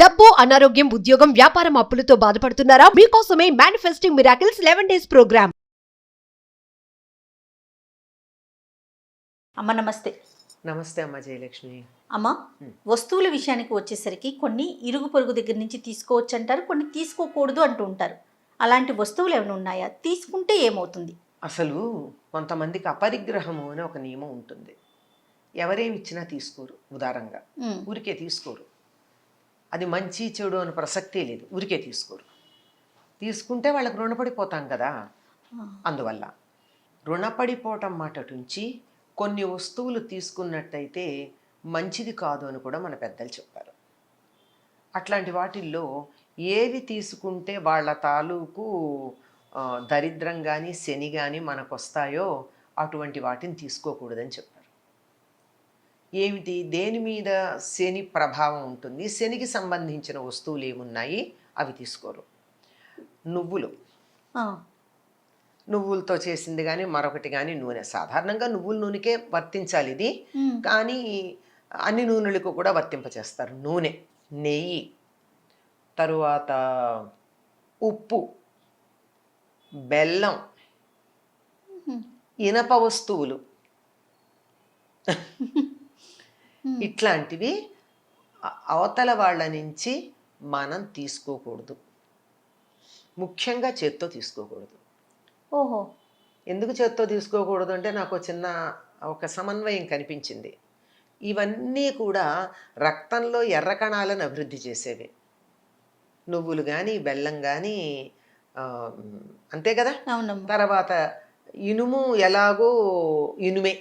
డబ్బు, అనారోగ్యం, ఉద్యోగం, వ్యాపారం అప్పులతో బాధపడుతున్నారా? మీకోసమే మేనిఫెస్టింగ్ మిరాకిల్స్ 11 డేస్ ప్రోగ్రామ్. అమ్మ నమస్తే. నమస్తే అమ్మ జయలక్ష్మి. అమ్మ, వస్తువుల విషయానికి వచ్చేసరికి కొన్ని ఇరుగు పొరుగు దగ్గర నుంచి తీసుకోవచ్చు అంటారు, కొన్ని తీసుకోకూడదు అంటూ ఉంటారు. అలాంటి వస్తువులు ఏమైనా ఉన్నాయా? తీసుకుంటే ఏమవుతుంది? అసలు కొంతమందికి అపరిగ్రహము అని ఒక నియమం ఉంటుంది. ఎవరేమి ఇచ్చినా తీసుకోరు, ఉదారంగా ఊరికే తీసుకోరు. అది మంచి చెడు అని ప్రసక్తే లేదు, ఊరికే తీసుకోరు. తీసుకుంటే వాళ్ళకి రుణపడిపోతాం కదా. అందువల్ల రుణపడిపోవటం మాటటుంచి కొన్ని వస్తువులు తీసుకున్నట్టయితే మంచిది కాదు అని కూడా మన పెద్దలు చెప్పారు. అట్లాంటి వాటిల్లో ఏవి తీసుకుంటే వాళ్ళ తాలూకు దరిద్రం కానీ శని కానీ మనకు వస్తాయో అటువంటి వాటిని తీసుకోకూడదని చెప్పారు. ఏమిటి, దేని మీద శని ప్రభావం ఉంటుంది, శనికి సంబంధించిన వస్తువులు ఏమున్నాయి అవి తీసుకోరు. నువ్వులతో చేసింది కానీ మరొకటి కానీ నూనె, సాధారణంగా నువ్వుల నూనెకే వర్తించాలి ఇది, కానీ అన్ని నూనెలకు కూడా వర్తింపచేస్తారు. నూనె, నెయ్యి, తరువాత ఉప్పు, బెల్లం, ఇనప వస్తువులు, ఇట్లాంటివి అవతల వాళ్ళ నుంచి మనం తీసుకోకూడదు. ముఖ్యంగా చేత్తో తీసుకోకూడదు. ఓహో, ఎందుకు చేత్తో తీసుకోకూడదు అంటే నాకు ఒక సమన్వయం కనిపించింది. ఇవన్నీ కూడా రక్తంలో ఎర్ర కణాలను అభివృద్ధి చేసేవి. నువ్వులు కానీ బెల్లం కానీ అంతే కదా. తర్వాత ఇనుము ఎలాగో ఇనుమే,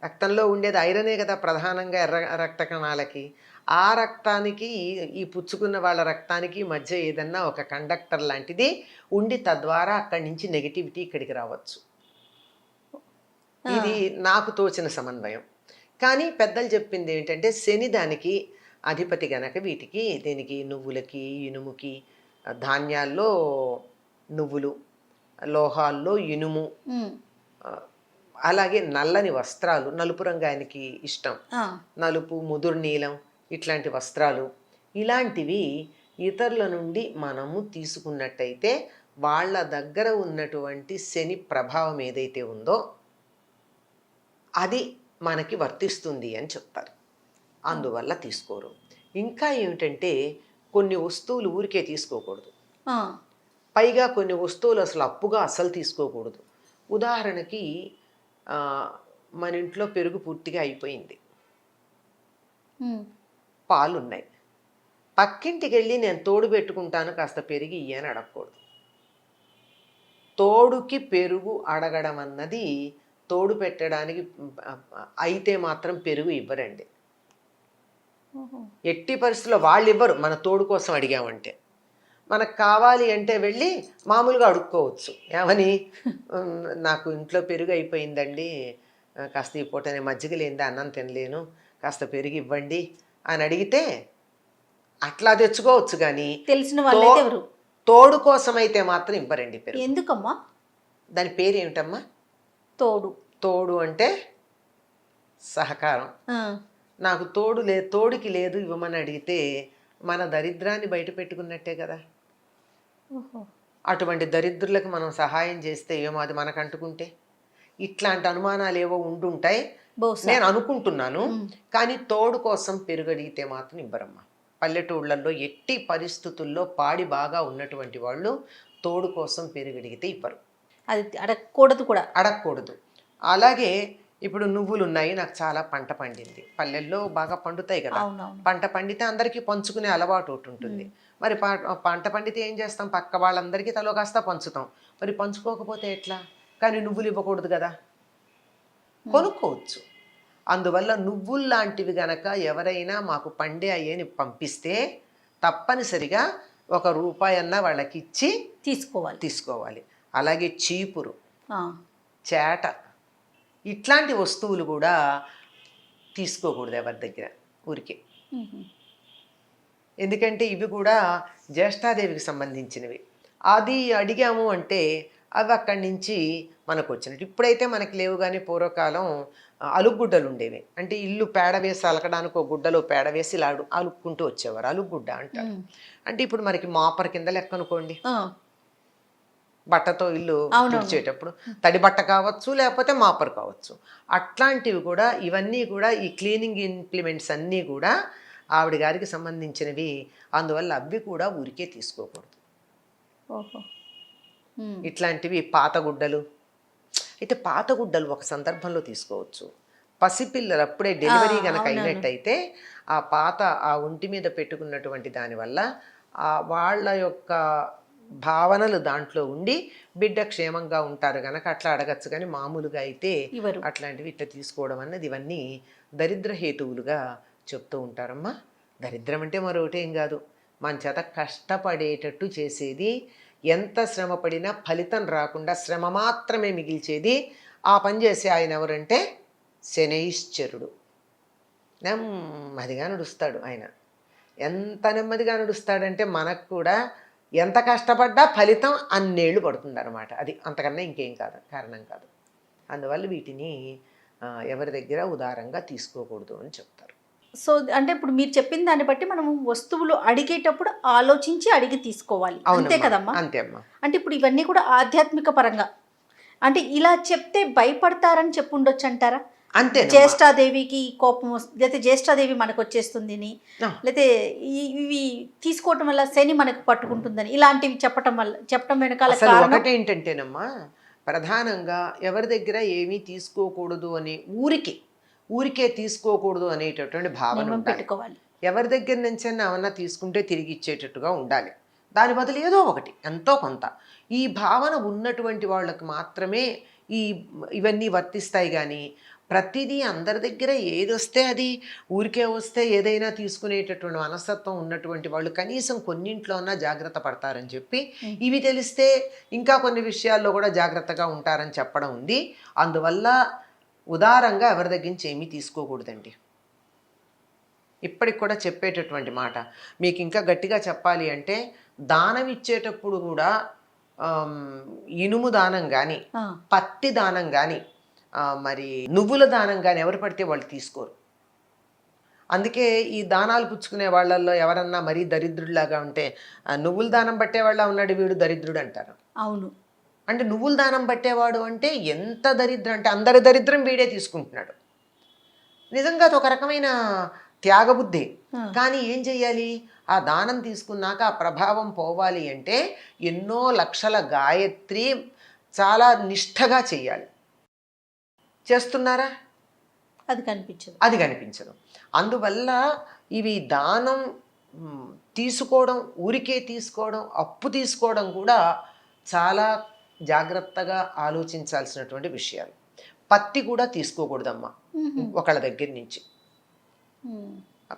రక్తంలో ఉండేది ఐరనే కదా ప్రధానంగా ఎర్ర రక్త కణాలకి. ఆ రక్తానికి ఈ పుచ్చుకున్న వాళ్ళ రక్తానికి మధ్య ఏదన్నా ఒక కండక్టర్ లాంటిది ఉండి తద్వారా అక్కడి నుంచి నెగిటివిటీ ఇక్కడికి రావచ్చు. ఇది నాకు తోచిన సమన్వయం. కానీ పెద్దలు చెప్పింది ఏంటంటే శని దానికి అధిపతి గనక వీటికి, దీనికి నువ్వులకి, ఇనుముకి, ధాన్యాల్లో నువ్వులు, లోహాల్లో ఇనుము, అలాగే నల్లని వస్త్రాలు, నలుపు రంగు ఆయనకి ఇష్టం, నలుపు, ముదురు నీలం, ఇట్లాంటి వస్త్రాలు, ఇలాంటివి ఇతరుల నుండి మనము తీసుకున్నట్టయితే వాళ్ళ దగ్గర ఉన్నటువంటి శని ప్రభావం ఏదైతే ఉందో అది మనకి వర్తిస్తుంది అని చెప్తారు. అందువల్ల తీసుకోరు. ఇంకా ఏమిటంటే కొన్ని వస్తువులు ఊరికే తీసుకోకూడదు. పైగా కొన్ని వస్తువులు అసలు అప్పుగా అసలు తీసుకోకూడదు. ఉదాహరణకి మన ఇంట్లో పెరుగు పూర్తిగా అయిపోయింది, పాలున్నాయి, పక్కింటికి వెళ్ళి నేను తోడు పెట్టుకుంటాను కాస్త పెరుగు ఇయ్యని అడగకూడదు. తోడుకి పెరుగు అడగడం అన్నది తోడు పెట్టడానికి అయితే మాత్రం పెరుగు ఇవ్వరండి. ఎట్టి పరిస్థితుల్లో వాళ్ళు ఇవ్వరు. మన తోడు కోసం అడిగామంటే మనకు కావాలి అంటే వెళ్ళి మామూలుగా అడుక్కోవచ్చు. ఏమని, నాకు ఇంట్లో పెరుగు అయిపోయిందండి, కాస్త ఈ పూట నేను మజ్జిగ లేనిదే అన్నం తినలేను, కాస్త పెరుగు ఇవ్వండి అని అడిగితే అట్లా తెచ్చుకోవచ్చు. కానీ తెలిసిన వాళ్ళు ఎవరు తోడు కోసం అయితే మాత్రం ఇవ్వరండి పెరుగు. ఎందుకమ్మా? దాని పేరు ఏమిటమ్మా? తోడు. తోడు అంటే సహకారం. నాకు తోడుకి లేదు ఇవ్వమని అడిగితే మన దరిద్రాన్ని బయట పెట్టుకున్నట్టే కదా. అటువంటి దరిద్రులకు మనం సహాయం చేస్తే ఏమో అది మనకు అంటుకుంటే, ఇట్లాంటి అనుమానాలు ఏవో ఉండుంటాయి నేను అనుకుంటున్నాను. కానీ తోడు కోసం పెరుగడిగితే మాత్రం ఇవ్వరమ్మా. పల్లెటూళ్ళల్లో ఎట్టి పరిస్థితుల్లో పాడి బాగా ఉన్నటువంటి వాళ్ళు తోడు కోసం పెరుగడిగితే ఇవ్వరు. అది అడగకూడదు కూడా, అడగకూడదు. అలాగే ఇప్పుడు నువ్వులు ఉన్నాయి, నాకు చాలా పంట పండింది, పల్లెల్లో బాగా పండుతాయి కదా, పంట పండితే అందరికీ పంచుకునే అలవాటు ఒకటి ఉంటుంది. మరి పంట పండితే ఏం చేస్తాం, పక్క వాళ్ళందరికీ తలో కాస్త పంచుతాం. మరి పంచుకోకపోతే ఎట్లా? కానీ నువ్వులు ఇవ్వకూడదు కదా, కొనుక్కోవచ్చు. అందువల్ల నువ్వులు లాంటివి గనక ఎవరైనా మాకు పండే అయ్యేని పంపిస్తే తప్పనిసరిగా ₹1 అన్నా వాళ్ళకి ఇచ్చి తీసుకోవాలి. అలాగే చీపురు, చేట, ఇట్లాంటి వస్తువులు కూడా తీసుకోకూడదు ఎవరి దగ్గర ఊరికే. ఎందుకంటే ఇవి కూడా జ్యేష్ఠాదేవికి సంబంధించినవి. అది అడిగాము అంటే అవి అక్కడి నుంచి మనకు వచ్చినట్టు. ఇప్పుడైతే మనకి లేవు, కానీ పూర్వకాలం అలుగుగుడ్డలు ఉండేవి. అంటే ఇల్లు పేడ వేసి అలకడానికి ఒక గుడ్డలో పేడ వేసి ఇలా అలుక్కుంటూ వచ్చేవారు, అలుగుగుడ్డ అంటారు. అంటే ఇప్పుడు మనకి మాపర్ కింద లెక్క అనుకోండి, బట్టతో ఇల్లు తుడిచేటప్పుడు తడి బట్ట కావచ్చు, లేకపోతే మాపర్ కావచ్చు. అట్లాంటివి కూడా, ఇవన్నీ కూడా ఈ క్లీనింగ్ ఇంప్లిమెంట్స్ అన్నీ కూడా ఆవిడ గారికి సంబంధించినవి. అందువల్ల అవి కూడా ఊరికే తీసుకోకూడదు. ఇట్లాంటివి పాత గుడ్డలు అయితే, పాత గుడ్డలు ఒక సందర్భంలో తీసుకోవచ్చు. పసిపిల్లలు అప్పుడే డెలివరీ కనుక అయినట్టయితే ఆ పాత ఆ ఒంటి మీద పెట్టుకున్నటువంటి దానివల్ల వాళ్ళ యొక్క భావనలు దాంట్లో ఉండి బిడ్డ క్షేమంగా ఉంటారు కనుక అట్లా అడగచ్చు. కానీ మామూలుగా అయితే అట్లాంటివి ఇట్లా తీసుకోవడం అన్నది, ఇవన్నీ దరిద్ర హేతువులుగా చెప్తూ ఉంటారమ్మా. దరిద్రం అంటే మరొకటి ఏం కాదు, మన చేత కష్టపడేటట్టు చేసేది, ఎంత శ్రమ పడినా ఫలితం రాకుండా శ్రమ మాత్రమే మిగిల్చేది. ఆ పని చేసే ఆయన ఎవరంటే శనైశ్చరుడు. నెమ్మదిగా నడుస్తాడు ఆయన. ఎంత నెమ్మదిగా నడుస్తాడంటే మనకు కూడా ఎంత కష్టపడ్డా ఫలితం అన్నేళ్ళు పడుతుంది అనమాట. అది అంతకన్నా ఇంకేం కాదు, కారణం కాదు. అందువల్ల వీటిని ఎవరి దగ్గర ఉదారంగా తీసుకోకూడదు అని చెప్తారు. సో అంటే ఇప్పుడు మీరు చెప్పిన దాన్ని బట్టి మనం వస్తువులు అడిగేటప్పుడు ఆలోచించి అడిగి తీసుకోవాలి, అంతే కదమ్మా? అంతే అమ్మా. అంటే ఇప్పుడు ఇవన్నీ కూడా ఆధ్యాత్మిక పరంగా, అంటే ఇలా చెప్తే భయపడతారని చెప్పుండొచ్చు అంటారా? అంతే. జ్యేష్ఠాదేవికి కోపం లేకపోతే జ్యేష్ఠాదేవి మనకు వచ్చేస్తుందని, లేకపోతే ఇవి తీసుకోవటం వల్ల శని మనకు పట్టుకుంటుందని, ఇలాంటివి చెప్పటం వెనకాల ఒకటి ఏంటంటేనమ్మా, ప్రధానంగా ఎవరి దగ్గర ఏమీ తీసుకోకూడదు అని ఊరికే తీసుకోకూడదు అనేటటువంటి భావన పెట్టుకోవాలి. ఎవరి దగ్గర నుంచి ఏమన్నా తీసుకుంటే తిరిగి ఇచ్చేటట్టుగా ఉండాలి. దాని బదులు ఏదో ఒకటి, ఎంతో కొంత, ఈ భావన ఉన్నటువంటి వాళ్ళకి మాత్రమే ఇవన్నీ వర్తిస్తాయి. కానీ ప్రతిదీ అందరి దగ్గర ఏది వస్తే అది ఊరికే వస్తే ఏదైనా తీసుకునేటటువంటి మనస్తత్వం ఉన్నటువంటి వాళ్ళు కనీసం కొన్నింట్లోనా జాగ్రత్త పడతారని చెప్పి, ఇవి తెలిస్తే ఇంకా కొన్ని విషయాల్లో కూడా జాగ్రత్తగా ఉంటారని చెప్పడం ఉంది. అందువల్ల ఉదారంగా ఎవరి దగ్గర నుంచి ఏమీ తీసుకోకూడదండి. ఇప్పటికి కూడా చెప్పేటటువంటి మాట, మీకు ఇంకా గట్టిగా చెప్పాలి అంటే, దానం ఇచ్చేటప్పుడు కూడా ఇనుము దానం కానీ, పత్తి దానం కానీ, మరి నువ్వుల దానం కానీ ఎవరు పడితే వాళ్ళు తీసుకోరు. అందుకే ఈ దానాలు పుచ్చుకునే వాళ్ళల్లో ఎవరన్నా మరీ దరిద్రుడిలాగా ఉంటే, నువ్వుల దానం పట్టేవాళ్ళ ఉన్నాడు వీడు దరిద్రుడు అంటారు. అవును. అంటే నువ్వుల దానం పట్టేవాడు అంటే ఎంత దరిద్రం అంటే, అందరి దరిద్రం వీడే తీసుకుంటున్నాడు. నిజంగా అది ఒక రకమైన త్యాగబుద్ధి. కానీ ఏం చెయ్యాలి, ఆ దానం తీసుకున్నాక ఆ ప్రభావం పోవాలి అంటే ఎన్నో లక్షల గాయత్రి చాలా నిష్ఠగా చెయ్యాలి. చేస్తున్నారా? అది కనిపించదు. అందువల్ల ఇవి దానం తీసుకోవడం, ఊరికే తీసుకోవడం, అప్పు తీసుకోవడం కూడా చాలా జాగ్రత్తగా ఆలోచించాల్సినటువంటి విషయాలు. పత్తి కూడా తీసుకోకూడదమ్మా ఒకళ్ళ దగ్గర నుంచి.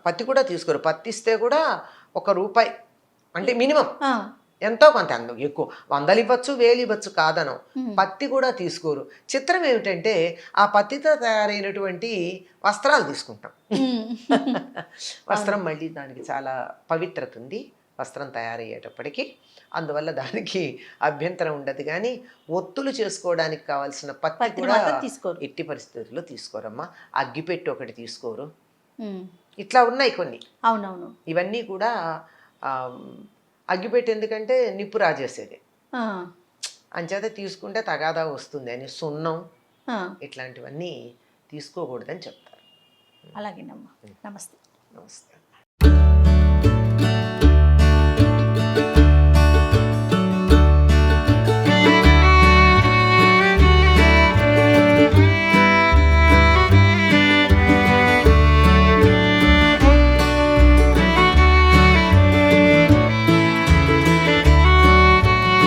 పత్తి కూడా తీసుకోరు. పత్తి ఇస్తే కూడా ₹1 అంటే మినిమం, ఎంతో కొంత, ఎక్కువ 100 ఇవ్వచ్చు, 1000 ఇవ్వచ్చు, కాదను. పత్తి కూడా తీసుకోరు. చిత్రం ఏమిటంటే, ఆ పత్తితో తయారైనటువంటి వస్త్రాలు తీసుకుంటాం. వస్త్రం మళ్ళీ దానికి చాలా పవిత్రత ఉంది వస్త్రం తయారయ్యేటప్పటికి. అందువల్ల దానికి అభ్యంతరం ఉండదు. కానీ ఒత్తులు చేసుకోవడానికి కావాల్సిన పత్తి కూడా ఎట్టి పరిస్థితుల్లో తీసుకోరమ్మా. అగ్గిపెట్టి ఒకటి తీసుకోరు. ఇట్లా ఉన్నాయి కొన్ని. అవునవును. ఇవన్నీ కూడా అగ్గిపెట్టి ఎందుకంటే నిప్పు రాజేసేది, అంచేత తీసుకుంటే తగాదా వస్తుంది అని సున్నం ఇట్లాంటివన్నీ తీసుకోకూడదని చెప్తారు. అలాగేనమ్మా. నమస్తే. నమస్తే.